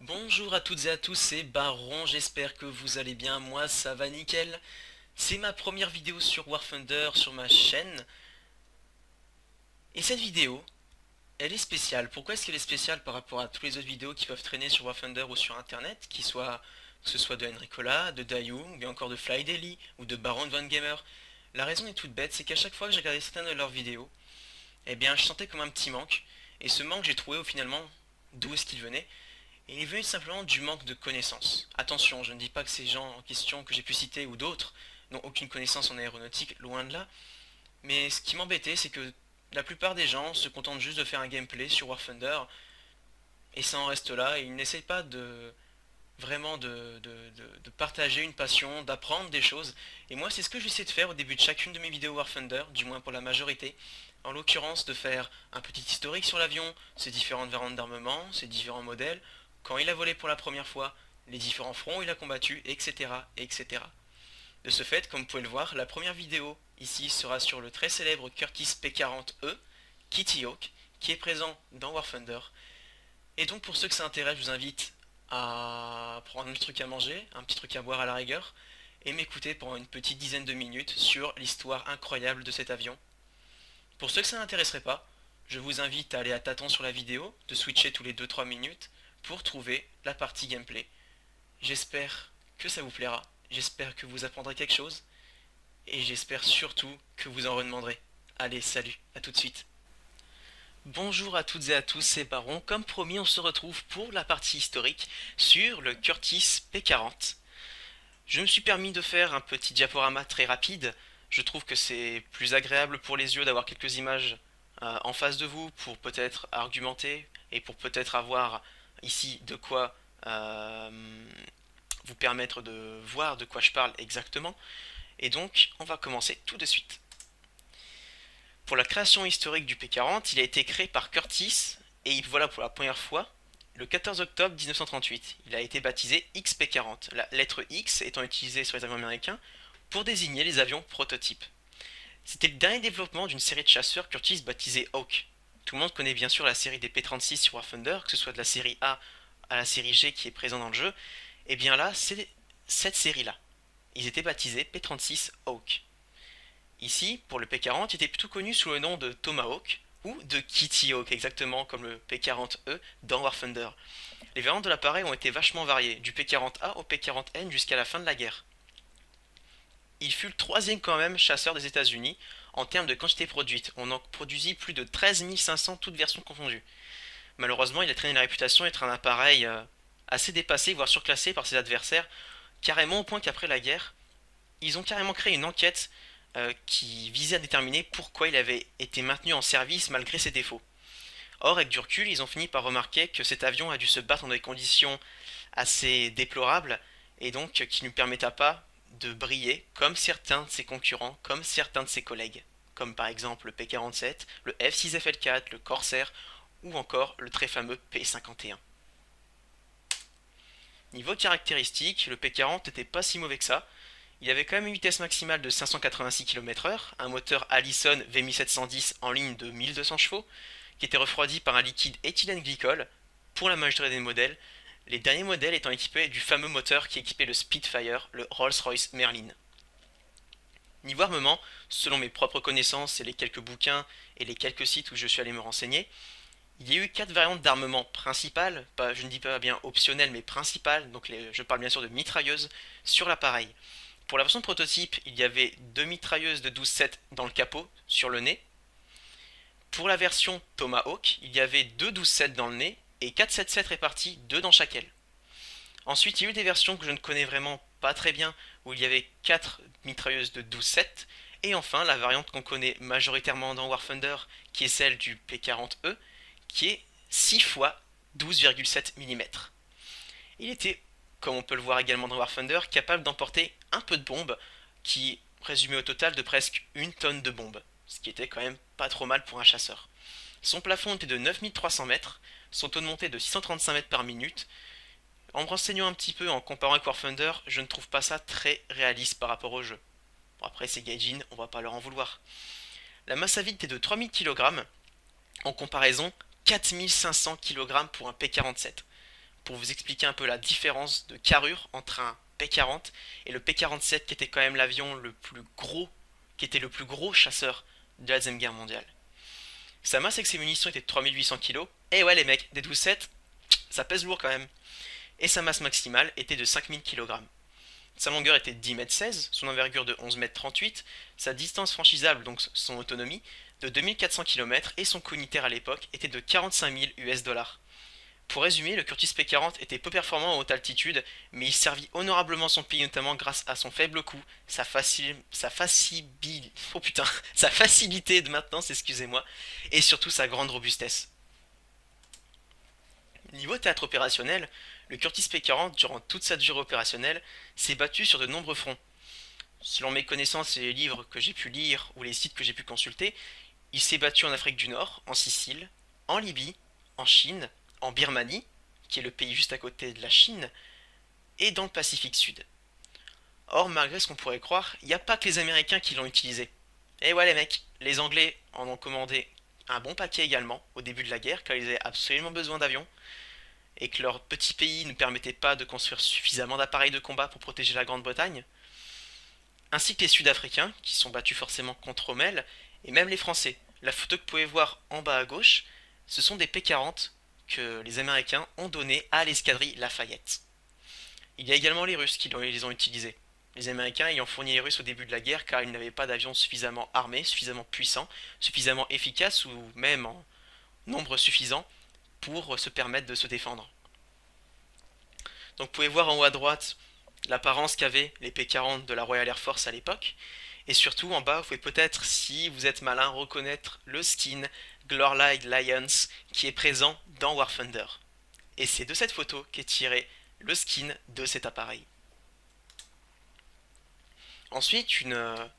Bonjour à toutes et à tous, c'est Baron, j'espère que vous allez bien, moi ça va nickel. C'est ma première vidéo sur War Thunder sur ma chaîne. Et cette vidéo, elle est spéciale. Pourquoi est-ce qu'elle est spéciale par rapport à toutes les autres vidéos qui peuvent traîner sur War Thunder ou sur internet, que ce soit de Enricola, de Dayum, ou bien encore de Fly Daily, ou de Baron Van Gamer? La raison est toute bête, c'est qu'à chaque fois que j'ai regardé certaines de leurs vidéos, eh bien je sentais comme un petit manque. Et ce manque j'ai trouvé finalement d'où est-ce qu'il venait. Et il est venu simplement du manque de connaissances. Attention, je ne dis pas que ces gens en question que j'ai pu citer ou d'autres n'ont aucune connaissance en aéronautique, loin de là. Mais ce qui m'embêtait, c'est que la plupart des gens se contentent juste de faire un gameplay sur War Thunder et ça en reste là. Et ils n'essayent pas de vraiment de partager une passion, d'apprendre des choses. Et moi, c'est ce que j'essaie de faire au début de chacune de mes vidéos War Thunder, du moins pour la majorité. En l'occurrence, de faire un petit historique sur l'avion, ses différentes variantes d'armement, ses différents modèles, quand il a volé pour la première fois, les différents fronts où il a combattu, etc., etc. De ce fait, comme vous pouvez le voir, la première vidéo ici sera sur le très célèbre Curtis P40E, Kitty Hawk, qui est présent dans War Thunder. Et donc pour ceux que ça intéresse, je vous invite à prendre un petit truc à manger, un petit truc à boire à la rigueur, et m'écouter pendant une petite dizaine de minutes sur l'histoire incroyable de cet avion. Pour ceux que ça n'intéresserait pas, je vous invite à aller à tâtons sur la vidéo, de switcher tous les 2-3 minutes pour trouver la partie gameplay. J'espère que ça vous plaira, j'espère que vous apprendrez quelque chose, et j'espère surtout que vous en redemanderez. Allez, salut, à tout de suite. Bonjour à toutes et à tous, c'est Baron. Comme promis, on se retrouve pour la partie historique sur le Curtis P40. Je me suis permis de faire un petit diaporama très rapide. Je trouve que c'est plus agréable pour les yeux d'avoir quelques images en face de vous pour peut-être argumenter et pour peut-être avoir ici de quoi vous permettre de voir de quoi je parle exactement. Et donc, on va commencer tout de suite. Pour la création historique du P40, il a été créé par Curtis et il voilà pour la première fois le 14 octobre 1938. Il a été baptisé XP40, la lettre X étant utilisée sur les avions américains pour désigner les avions prototypes. C'était le dernier développement d'une série de chasseurs Curtis baptisée Hawk. Tout le monde connaît bien sûr la série des P-36 sur War Thunder, que ce soit de la série A à la série G qui est présente dans le jeu. Et bien là, c'est cette série-là. Ils étaient baptisés P-36 Hawk. Ici, pour le P-40, il était plutôt connu sous le nom de Tomahawk ou de Kitty Hawk, exactement comme le P-40E dans War Thunder. Les variantes de l'appareil ont été vachement variées, du P-40A au P-40N jusqu'à la fin de la guerre. Il fut le troisième quand même chasseur des États-Unis en termes de quantité produite. On en produisit plus de 13 500 toutes versions confondues. Malheureusement, il a traîné la réputation d'être un appareil assez dépassé, voire surclassé par ses adversaires, carrément au point qu'après la guerre, ils ont carrément créé une enquête qui visait à déterminer pourquoi il avait été maintenu en service malgré ses défauts. Or, avec du recul, ils ont fini par remarquer que cet avion a dû se battre dans des conditions assez déplorables et donc qui ne lui permettait pas de briller comme certains de ses concurrents, comme certains de ses collègues, comme par exemple le P-47, le F-6FL-4, le Corsair ou encore le très fameux P-51. Niveau caractéristiques, le P-40 n'était pas si mauvais que ça. Il avait quand même une vitesse maximale de 586 km/h, un moteur Allison V1710 en ligne de 1200 chevaux, qui était refroidi par un liquide éthylène glycol pour la majorité des modèles, les derniers modèles étant équipés du fameux moteur qui équipait le Spitfire, le Rolls-Royce Merlin. Niveau armement, selon mes propres connaissances et les quelques bouquins et les quelques sites où je suis allé me renseigner, il y a eu 4 variantes d'armement principales, je ne dis pas bien optionnelles mais principales, donc je parle bien sûr de mitrailleuses, sur l'appareil. Pour la version prototype, il y avait 2 mitrailleuses de 12,7 dans le capot, sur le nez. Pour la version Tomahawk, il y avait 2 12,7 dans le nez et 4 7,7 répartis, 2 dans chaque aile. Ensuite, il y a eu des versions que je ne connais vraiment pas très bien, où il y avait 4 mitrailleuses de 12,7. Et enfin, la variante qu'on connaît majoritairement dans War Thunder, qui est celle du P40E, qui est 6 fois 12,7 mm. Il était, comme on peut le voir également dans War Thunder, capable d'emporter un peu de bombes, qui résumait au total de presque une tonne de bombes, ce qui était quand même pas trop mal pour un chasseur. Son plafond était de 9300 mètres, son taux de montée de 635 mètres par minute. En me renseignant un petit peu, en comparant avec War Thunder, je ne trouve pas ça très réaliste par rapport au jeu. Bon, après c'est Gaijin, on va pas leur en vouloir. La masse à vide était de 3000 kg, en comparaison 4500 kg pour un P47. pour vous expliquer un peu la différence de carrure entre un P-40 et le P-47 qui était quand même l'avion le plus gros, qui était le plus gros chasseur de la Deuxième Guerre mondiale. Sa masse avec ses munitions était de 3800 kg, et ouais les mecs, des 12-7, ça pèse lourd quand même. Et sa masse maximale était de 5000 kg. Sa longueur était de 10,16 m, son envergure de 11,38 m, sa distance franchisable, donc son autonomie, de 2400 km et son coût unitaire à l'époque était de 45 000 US$. Pour résumer, le Curtiss P-40 était peu performant en haute altitude, mais il servit honorablement son pays notamment grâce à son faible coût, sa facilité de maintenance, excusez-moi, et surtout sa grande robustesse. Niveau théâtre opérationnel, le Curtiss P-40, durant toute sa durée opérationnelle, s'est battu sur de nombreux fronts. Selon mes connaissances et les livres que j'ai pu lire ou les sites que j'ai pu consulter, il s'est battu en Afrique du Nord, en Sicile, en Libye, en Chine, en Birmanie, qui est le pays juste à côté de la Chine, et dans le Pacifique Sud. Or, malgré ce qu'on pourrait croire, il n'y a pas que les Américains qui l'ont utilisé. Et ouais les mecs, les Anglais en ont commandé un bon paquet également au début de la guerre, car ils avaient absolument besoin d'avions, et que leur petit pays ne permettait pas de construire suffisamment d'appareils de combat pour protéger la Grande-Bretagne, ainsi que les Sud-Africains, qui sont battus forcément contre Rommel, et même les Français. La photo que vous pouvez voir en bas à gauche, ce sont des P-40 que les Américains ont donnés à l'escadrille Lafayette. Il y a également les Russes qui les ont utilisés. Les Américains ayant fourni les Russes au début de la guerre car ils n'avaient pas d'avions suffisamment armés, suffisamment puissants, suffisamment efficaces ou même en nombre suffisant pour se permettre de se défendre. Donc vous pouvez voir en haut à droite l'apparence qu'avaient les P-40 de la Royal Air Force à l'époque. Et surtout en bas, vous pouvez peut-être, si vous êtes malin, reconnaître le skin Glorlite Lions qui est présent dans War Thunder. Et c'est de cette photo qu'est tiré le skin de cet appareil. Ensuite, une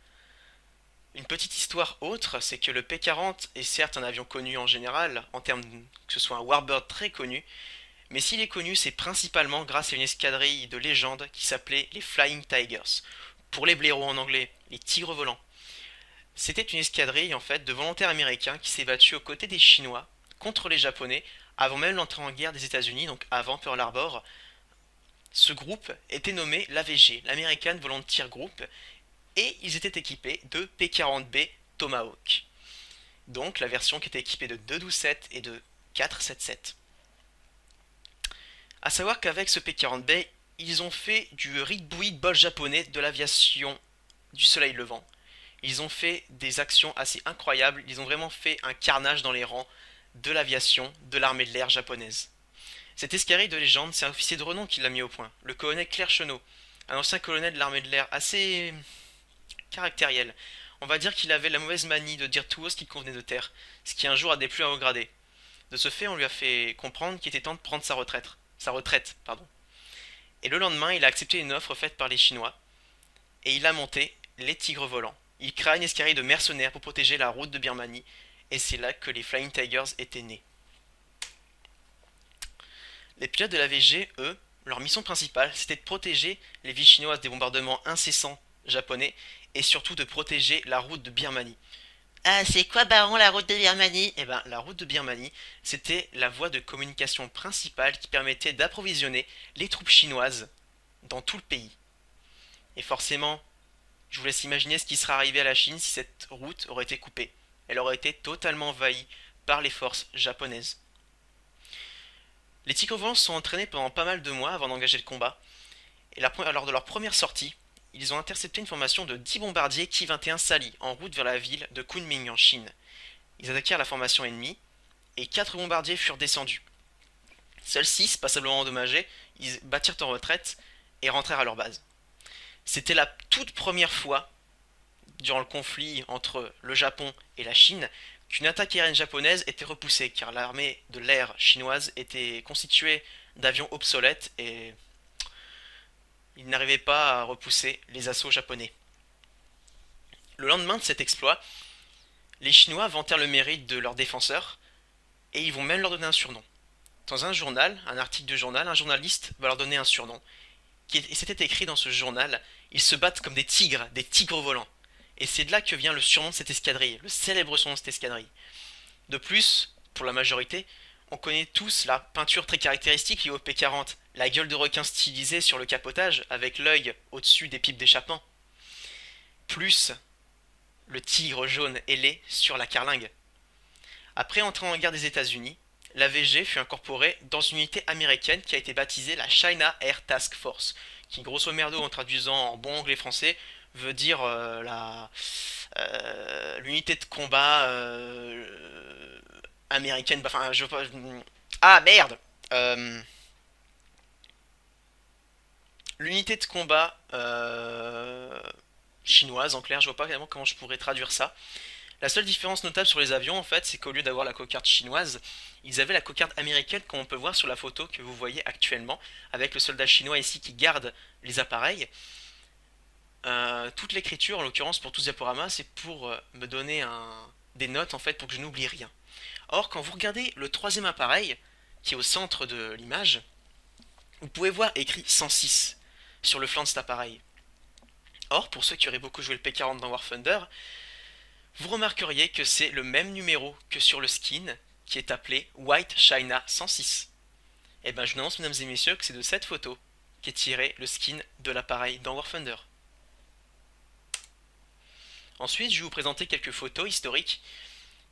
petite histoire autre, c'est que le P-40 est certes un avion connu en général, en termes que ce soit un Warbird très connu, mais s'il est connu, c'est principalement grâce à une escadrille de légende qui s'appelait les Flying Tigers. Pour les blaireaux en anglais, les tigres volants. C'était une escadrille en fait de volontaires américains qui s'est battue aux côtés des Chinois contre les Japonais avant même l'entrée en guerre des États-Unis, donc avant Pearl Harbor. Ce groupe était nommé l'AVG, l'American Volunteer Group, et ils étaient équipés de P-40B Tomahawk. Donc la version qui était équipée de 2.12.7 et de 4.7.7. A savoir qu'avec ce P-40B, ils ont fait du Ritbui bol japonais de l'aviation du soleil levant. Ils ont fait des actions assez incroyables, ils ont vraiment fait un carnage dans les rangs de l'aviation de l'armée de l'air japonaise. Cette escadrille de légende, c'est un officier de renom qui l'a mis au point, le colonel Claire Chenot, un ancien colonel de l'armée de l'air assez caractériel. On va dire qu'il avait la mauvaise manie de dire tout haut ce qui convenait de terre, ce qui un jour a déplu à un haut gradé. De ce fait, on lui a fait comprendre qu'il était temps de prendre sa retraite. Et le lendemain, il a accepté une offre faite par les Chinois, et il a monté les Tigres volants. Il créa une escadrille de mercenaires pour protéger la route de Birmanie, et c'est là que les Flying Tigers étaient nés. Les pilotes de la VG, eux, leur mission principale, c'était de protéger les villes chinoises des bombardements incessants japonais, et surtout de protéger la route de Birmanie. Ah, c'est quoi, Baron, la route de Birmanie? Eh ben, la route de Birmanie, c'était la voie de communication principale qui permettait d'approvisionner les troupes chinoises dans tout le pays. Et forcément, je vous laisse imaginer ce qui serait arrivé à la Chine si cette route aurait été coupée. Elle aurait été totalement envahie par les forces japonaises. Les Tigres volants se sont entraînés pendant pas mal de mois avant d'engager le combat. Et lors de leur première sortie, ils ont intercepté une formation de 10 bombardiers Ki-21 Sally en route vers la ville de Kunming en Chine. Ils attaquèrent la formation ennemie et 4 bombardiers furent descendus. Seuls 6, passablement endommagés, ils battirent en retraite et rentrèrent à leur base. C'était la toute première fois, durant le conflit entre le Japon et la Chine, qu'une attaque aérienne japonaise était repoussée, car l'armée de l'air chinoise était constituée d'avions obsolètes et ils n'arrivaient pas à repousser les assauts japonais. Le lendemain de cet exploit, les Chinois vantèrent le mérite de leurs défenseurs, et ils vont même leur donner un surnom. Dans un journal, un article de journal, un journaliste va leur donner un surnom. Et c'était écrit dans ce journal, ils se battent comme des tigres volants. Et c'est de là que vient le surnom de cette escadrille, le célèbre surnom de cette escadrille. De plus, pour la majorité, on connaît tous la peinture très caractéristique liée au P40, la gueule de requin stylisée sur le capotage avec l'œil au-dessus des pipes d'échappement, plus le tigre jaune ailé sur la carlingue. Après entrer en guerre des États-Unis, la VG fut incorporée dans une unité américaine qui a été baptisée la China Air Task Force, qui grosso merdo en traduisant en bon anglais français veut dire l'unité de combat américaine. Enfin, je veux pas. Ah merde. L'unité de combat chinoise, en clair, je vois pas vraiment comment je pourrais traduire ça. La seule différence notable sur les avions, en fait, c'est qu'au lieu d'avoir la cocarde chinoise, ils avaient la cocarde américaine, comme on peut voir sur la photo que vous voyez actuellement, avec le soldat chinois ici qui garde les appareils. Toute l'écriture, en l'occurrence pour tout Diaporama, c'est pour me donner des notes, en fait, pour que je n'oublie rien. Or, quand vous regardez le troisième appareil, qui est au centre de l'image, vous pouvez voir écrit 106 sur le flanc de cet appareil. Or, pour ceux qui auraient beaucoup joué le P40 dans War Thunder, vous remarqueriez que c'est le même numéro que sur le skin qui est appelé White China 106. Et ben je vous annonce mesdames et messieurs que c'est de cette photo qu'est tiré le skin de l'appareil dans War Thunder. Ensuite je vais vous présenter quelques photos historiques.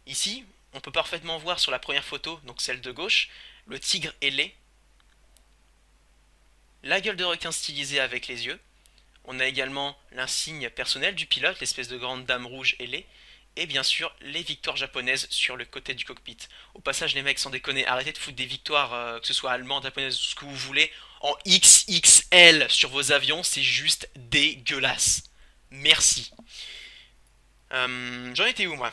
Ici on peut parfaitement voir sur la première photo, donc celle de gauche, le tigre ailé, la gueule de requin stylisée avec les yeux. On a également l'insigne personnel du pilote, l'espèce de grande dame rouge ailée, et bien sûr les victoires japonaises sur le côté du cockpit. Au passage les mecs, sans déconner, arrêtez de foutre des victoires, que ce soit allemandes, japonaises, ce que vous voulez, en XXL sur vos avions, c'est juste dégueulasse. Merci. J'en étais où moi?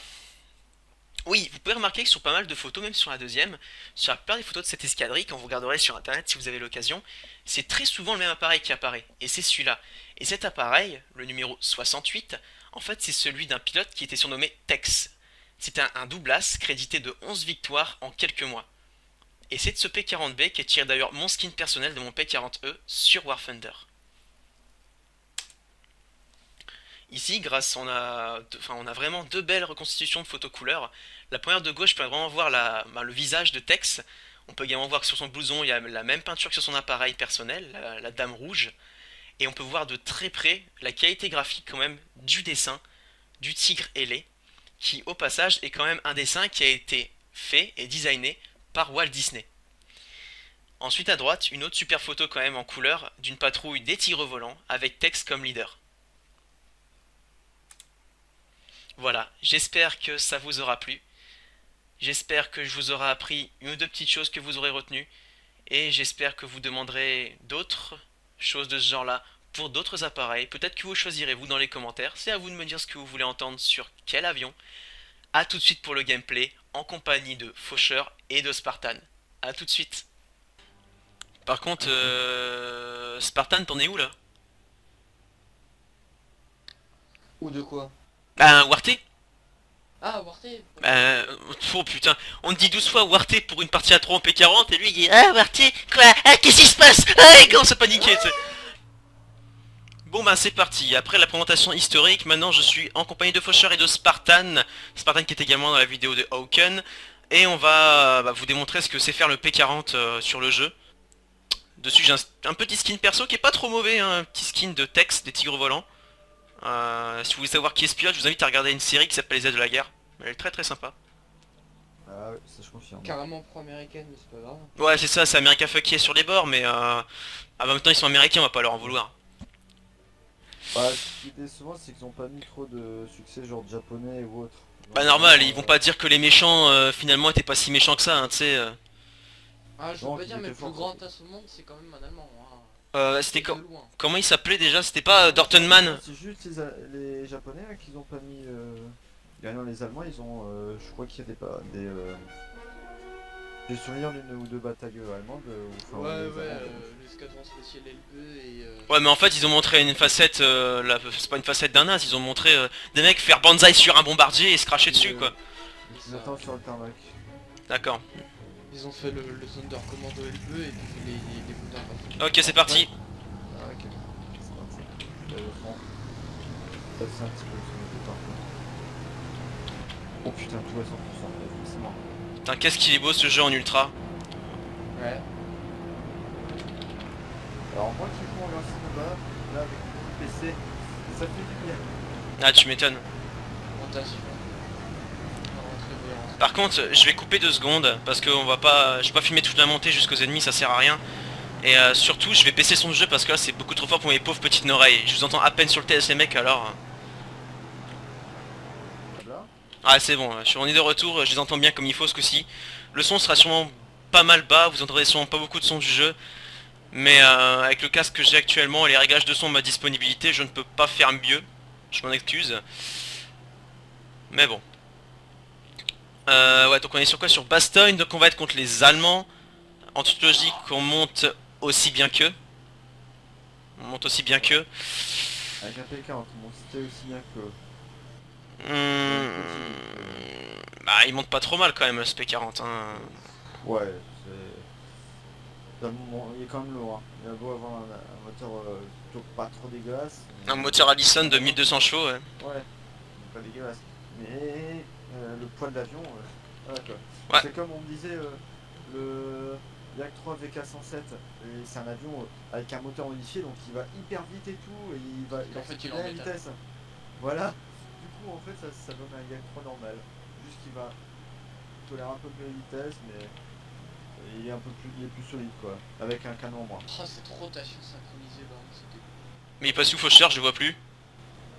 Oui, vous pouvez remarquer que sur pas mal de photos, même sur la deuxième, sur la plupart des photos de cette escadrille, quand vous regarderez sur internet si vous avez l'occasion, c'est très souvent le même appareil qui apparaît, et c'est celui-là. Et cet appareil, le numéro 68, en fait c'est celui d'un pilote qui était surnommé Tex. C'est un doublas crédité de 11 victoires en quelques mois. Et c'est de ce P40B qui tire d'ailleurs mon skin personnel de mon P40E sur War Thunder. Ici, on a vraiment deux belles reconstitutions de photos couleurs. La première de gauche peut vraiment voir le visage de Tex. On peut également voir que sur son blouson, il y a la même peinture que sur son appareil personnel, la dame rouge. Et on peut voir de très près la qualité graphique quand même du dessin du tigre ailé, qui au passage est quand même un dessin qui a été fait et designé par Walt Disney. Ensuite à droite, une autre super photo quand même en couleur d'une patrouille des tigres volants avec Tex comme leader. Voilà, j'espère que ça vous aura plu. J'espère que je vous aurai appris une ou deux petites choses que vous aurez retenues. Et j'espère que vous demanderez d'autres choses de ce genre-là pour d'autres appareils. Peut-être que vous choisirez vous dans les commentaires. C'est à vous de me dire ce que vous voulez entendre sur quel avion. A tout de suite pour le gameplay en compagnie de Faucheur et de Spartan. A tout de suite. Par contre, Spartan, t'en es où là? Ou de quoi? Ben, Warté. Ah, Warté. Oh putain, on te dit 12 fois Warté pour une partie à 3 en P40 et lui il dit ah Warté, quoi? Ah qu'est-ce qui se passe? Ah il commence à paniquer, tu sais. Bon bah c'est parti, après la présentation historique, maintenant je suis en compagnie de Faucheur et de Spartan. Spartan qui est également dans la vidéo de Hawken. Et on va vous démontrer ce que c'est faire le P40 sur le jeu. Dessus j'ai un petit skin perso qui est pas trop mauvais, hein, un petit skin de Tex, des tigres volants. Si vous voulez savoir qui est ce pilote, je vous invite à regarder une série qui s'appelle Les ailes de la guerre. Elle est très très sympa. Ah ouais, ça je confirme. Carrément pro-américaine, mais c'est pas grave. Ouais c'est ça, c'est America Fuck qui est sur les bords, mais bah, maintenant ils sont américains, on va pas leur en vouloir. Bah, ce qui est décevant, c'est qu'ils ont pas mis trop de succès, genre japonais ou autre. Bah Genre, normal, ils vont pas dire que les méchants finalement étaient pas si méchants que ça, hein, tu sais. Ah, je Non, veux pas ils dire, mais étaient le plus forts, grand surtout. tasse au monde, c'est quand même un Allemand. Hein. C'était De loin. comment il s'appelait déjà? C'était pas Dortmund? C'est juste les japonais là, qu'ils ont pas mis. Derrière les Allemands, ils ont. Je crois qu'il y a des souvenirs d'une ou deux batailles allemandes. Enfin, Ouais, les ouais, Allemands, l'escadron spécial LE et. Ouais mais en fait ils ont montré une facette, c'est pas une facette d'un as, ils ont montré des mecs faire banzai sur un bombardier et se cracher dessus quoi. Ils ça. attendent sur le tarmac. D'accord. Ils ont fait le Thunder Commando LE et puis les Wunderwaffe. Ok c'est parti. Ah, ok. C'est parti. Là, le fond. Ça, c'est un petit peu sur le départ. Oh putain, tout à 100%. C'est mort. Putain, qu'est-ce qu'il est beau ce jeu en ultra. Ouais. Alors moi qui joue en version bas, là avec mon PC, ça fait du bien. Ah, tu m'étonnes. Montation. On va rentrer vers- Par contre, je vais couper 2 secondes parce que je vais pas filmer toute la montée jusqu'aux ennemis, ça sert à rien. Et surtout, je vais baisser le son du jeu parce que là, c'est beaucoup trop fort pour mes pauvres petites oreilles. Je vous entends à peine sur le TS les mecs alors. Là. Ah, c'est bon, je suis revenu de retour, je les entends bien comme il faut ce coup-ci. Le son sera sûrement pas mal bas, vous entendrez sûrement pas beaucoup de son du jeu. Mais avec le casque que j'ai actuellement et les réglages de son, ma disponibilité, je ne peux pas faire mieux. Je m'en excuse. Mais bon. Ouais, donc on est sur quoi? Sur Bastogne, donc on va être contre les Allemands. En toute logique, on monte aussi bien qu'eux. On monte aussi bien qu'eux. Avec un P40, bon c'était aussi bien que... Bah, il monte pas trop mal quand même, ce P40. Hein. Ouais, c'est... Il est quand même lourd, hein. Il a beau avoir un moteur plutôt pas trop dégueulasse. Mais... Un moteur Allison de 1200 chevaux, ouais. Ouais, pas dégueulasse. Mais le poids de l'avion, voilà quoi. Ouais. C'est comme on me disait, le Yak 3 VK107, c'est un avion avec un moteur modifié, donc il va hyper vite et tout, et il va En fait, il est en accélérer à métal. vitesse. Voilà. Du coup, en fait, ça donne un Yak 3 normal. Juste qu'il va tolérer un peu plus la vitesse, mais il est un peu plus, il est plus solide quoi, avec un canon en moins. Oh, cette rotation synchronisée, là, c'était... Mais il passe où Faucheur, je le vois plus.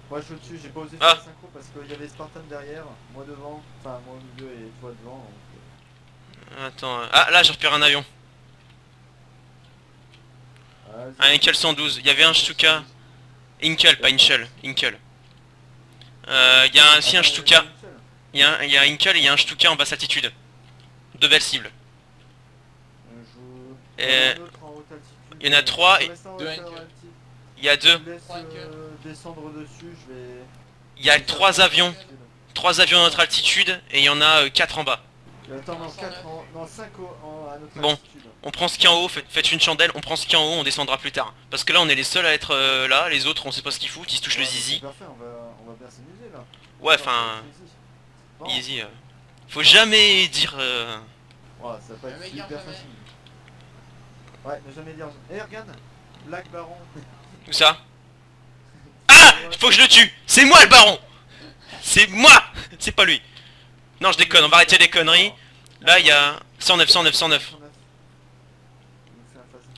Moi je suis au-dessus, j'ai pas osé Ah. faire la synchro parce qu'il y avait Spartan derrière, moi devant, enfin moi au milieu et toi devant. Donc... Attends, ah là j'ai repéré un avion. Un Inkel 112, il y avait un Stuka. Inkel, pas Inchel, Inkel. Il y a aussi un Stuka. Il y a un Inkel et il y a un Stuka en basse altitude. Deux belles cibles. Et il y en a 3 et Deux Henkel. il y a 2. Je laisse descendre dessus, je vais... Il y a 3 avions. 3 avions à notre altitude et il y en a 4 en bas. Attends, non, 4 en... non, 5 à notre Bon. altitude. On prend ce qui est en haut, faites une chandelle, on prend ce qui est en haut, on descendra plus tard. Parce que là on est les seuls à être là, les autres on sait pas ce qu'ils foutent, ils se touchent le Ouais, zizi. c'est parfait, on va bien s'amuser là. Ouais, enfin, Bon. easy. Faut jamais dire... Ouais, ça va pas Jamais être dire hyper jamais. facile. Ouais, ne jamais dire... Eh regarde, Lac Baron. Où ça? Ah! Faut que je le tue! C'est moi le baron! C'est moi! C'est pas lui! Non, je déconne, on va arrêter les conneries. Là, il y a 109, 109, 109.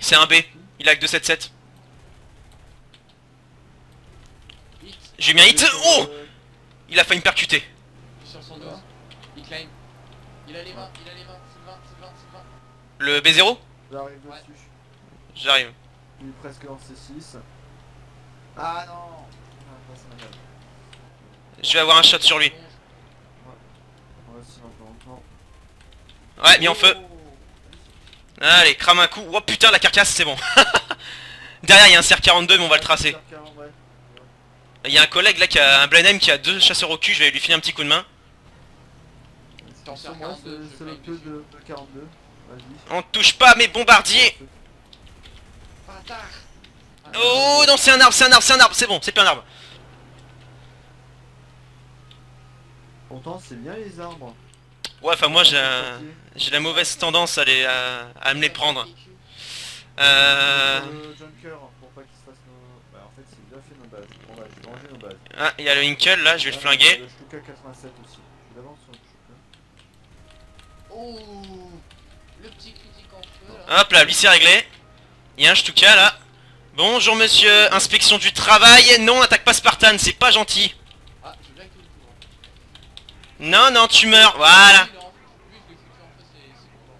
C'est un B. Il a que 277. Hit. J'ai mis un hit. Oh! Il a failli me percuter. Sur 112. Il climb. Il a les mains, c'est le 20, c'est le 20, c'est le 20. Le B0? J'arrive Ouais. dessus. J'arrive. Il est presque en C6. Ah non, ah, ça m'énerve. Je vais avoir un shot sur lui. On va aussi maintenant. Ouais, mis en feu. Allez, crame un coup. Oh putain, la carcasse, c'est bon. Derrière, il y a un CR42, mais on va le tracer. Il y a un collègue là qui a un Blenheim qui a 2 chasseurs au cul, je vais lui filer un petit coup de main. T'en Sur sers moi, 42, c'est le je queue fais de 42. Vas-y. On touche pas à mes bombardiers. Bâtard. Oh non, c'est un arbre, c'est un arbre, c'est un arbre, c'est bon, c'est plus un arbre. Pourtant, c'est bien les arbres. Ouais, enfin moi j'ai la mauvaise tendance à me les prendre. Sur le junker, pour pas qu'il se fasse nos... Bah en fait, c'est déjà fait nos bases. Bon bah, je vais ranger nos bases. Ah, il y a le Hinkel là, je vais le flinguer. Le Stuka 87 aussi. Je l'avance sur le Stuka. Oh, le petit critique en feu là. Hop là, lui c'est réglé. Il y a un Stuka là. Bonjour monsieur, inspection du travail. Non, attaque pas Spartan, c'est pas gentil. Ah, je veux bien que tu le couvres. Non, non, tu meurs, voilà. Lui, je l'ai foutu en feu, c'est bon.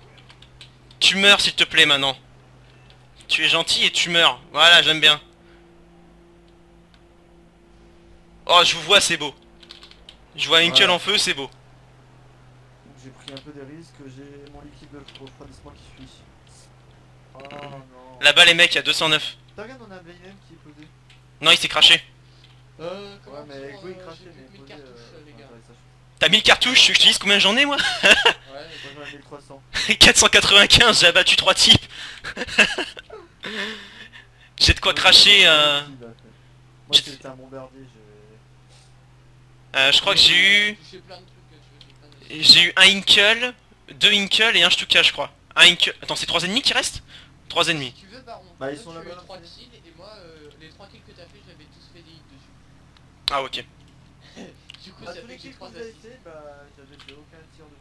Tu meurs s'il te plaît maintenant. Tu es gentil et tu meurs. Voilà, j'aime bien. Oh, je vous vois, c'est beau. Je vois Hinkel Voilà. en feu, c'est beau. Donc j'ai pris un peu des risques, j'ai mon liquide de refroidissement qui fuit. Oh non. Là-bas les mecs, il y a 209. T'as regardé, on a un Blenheim qui est posé. Non, il s'est craché. Comment Ouais, mais dire, Go il crachait, j'ai mais plus de posé. cartouches, les gars. T'as 1000 cartouches, tu utilises combien j'en ai moi? Ouais, Moi j'en ai 1300. 495, j'ai abattu 3 types. J'ai de quoi cracher. Moi c'était un bombardier, Je crois que j'ai eu. touché plein de trucs, tu vois, j'ai plein de- J'ai eu un Hinkel, 2 Inkle et un Stuka, je crois. Un Inkle. Attends, c'est 3 ennemis qui restent? 3 ennemis. Si tu veux, Baron, Bah, ils toi, sont tu as là-bas, eu 3 là. kills et moi, les 3 kills que t'as fait, j'avais tous fait des hits dessus. Ah, ok. Du coup, Bah, ça tous fait les que j'ai kills que 3 vous avez assists. fait, bah, j'avais fait aucun tir dessus.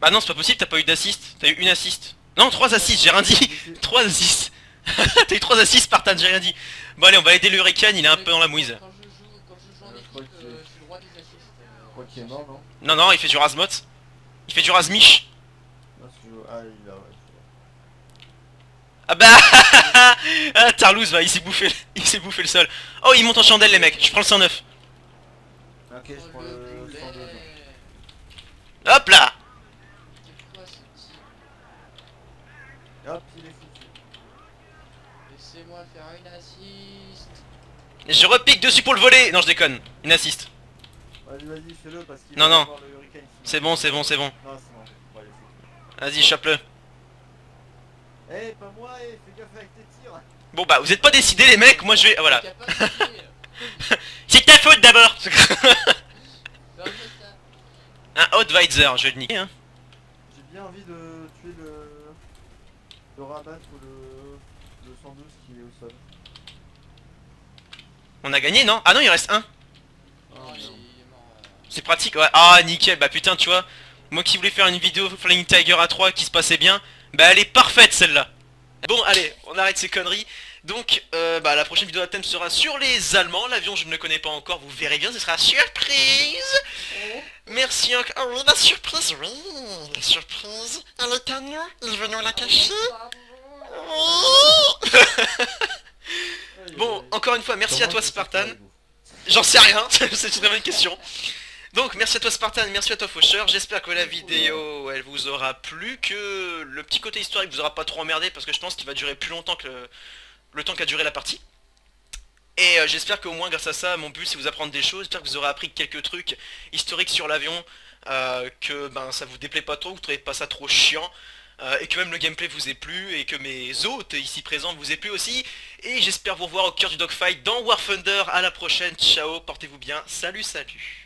Bah non, c'est pas possible, t'as pas eu d'assist. T'as eu une assist. Non, 3 assists, j'ai rien dit. 3 assists. T'as eu 3 assists, Spartan, j'ai rien dit. Bon, allez, on va aider le Hurricane, il est un peu dans la mouise. Quand je joue en Je équipe, crois que je suis le roi des assists. Je crois qu'il est mort, non? Non, non, il fait du Razmot. Il fait du Razmich. Parce que ah, il a ouais. Ah bah ah, Tarlouse, va, il s'est bouffé le sol. Oh, il monte en chandelle, les mecs. Je prends le 109. Ok, je prends le 102. donc. Hop là. C'est quoi ce type? Et hop, il est foutu. Laissez-moi faire une assist. Je repique dessus pour le voler. Non, je déconne. Une assist. Vas-y, fais-le parce qu'il Non, va non. avoir le Hurricane. sinon. C'est bon, c'est bon, c'est bon. Non, c'est bon. Bon, allez, c'est Vas-y, chope-le. bon. Eh, pas moi, fais gaffe avec tes tirs. Bon bah, vous êtes pas décidés, les mecs. Moi, je vais... Ah, voilà. T'as pas de kill. C'est ta faute d'abord. Ferme ça. Un Hotweiser, je vais le niquer, hein. J'ai bien envie de tuer le rabattre ou le 112 qui est au sol. On a gagné, non? Ah non, il reste un. Non, Oh, il merde. est mort. C'est pratique, ouais. Ah, nickel. Bah putain, tu vois. Moi qui voulais faire une vidéo Flying Tiger à 3 qui se passait bien, bah elle est parfaite celle-là. Bon, allez, on arrête ces conneries. Donc, bah la prochaine vidéo à thème sera sur les Allemands. L'avion, je ne le connais pas encore, vous verrez bien, ce sera surprise. Merci encore. Oh oui, la surprise, oui, la surprise. Elle est à nous, il veut nous la cacher. Oui. Bon, encore une fois, merci à toi Spartan. J'en sais rien, c'est une très bonne question. Donc merci à toi Spartan, merci à toi Faucheur, j'espère que la vidéo elle vous aura plu, que le petit côté historique vous aura pas trop emmerdé parce que je pense qu'il va durer plus longtemps que le temps qu'a duré la partie. Et j'espère qu'au moins grâce à ça, mon but c'est vous apprendre des choses, j'espère que vous aurez appris quelques trucs historiques sur l'avion, que ben ça vous déplaît pas trop, que vous trouvez pas ça trop chiant. Et que même le gameplay vous ait plu et que mes hôtes ici présents vous aient plu aussi. Et j'espère vous revoir au cœur du dogfight dans War Thunder. À la prochaine, ciao, portez-vous bien, salut. Salut.